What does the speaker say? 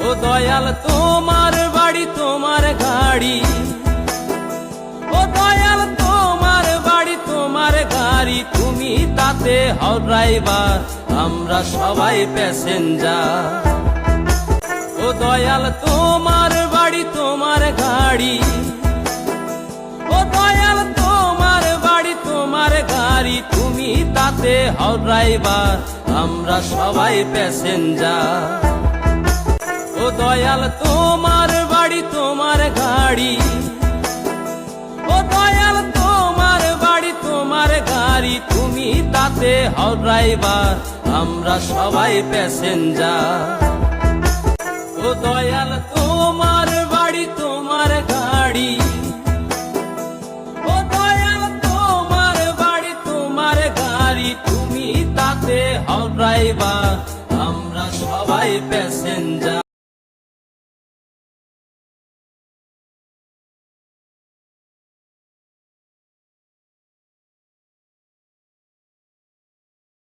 ও দয়াল তোমার বাড়ি তোমার গাড়ি, ও দয়াল তোমার বাড়ি তোমার গাড়ি, তুমি তাতে হও ড্রাইভার, আমরা সবাই প্যাসেঞ্জার। ও দয়াল তোমার বাড়ি তোমার গাড়ি, ও দয়াল তোমার বাড়ি তোমার গাড়ি, তুমি তাতে হও ড্রাইভার, আমরা সবাই প্যাসেঞ্জার। ও দয়াল তোমার বাড়ি তোমার গাড়ি, ও দয়াল তোমার বাড়ি তোমার গাড়ি, তুমি তাতে হও ড্রাইভার, আমরা সবাই প্যাসেঞ্জার। ও দয়াল তোমার বাড়ি তোমার গাড়ি, ও দয়াল তোমার বাড়ি তোমার গাড়ি, তুমি তাতে হও ড্রাইভার, আমরা সবাই প্যাসেঞ্জার।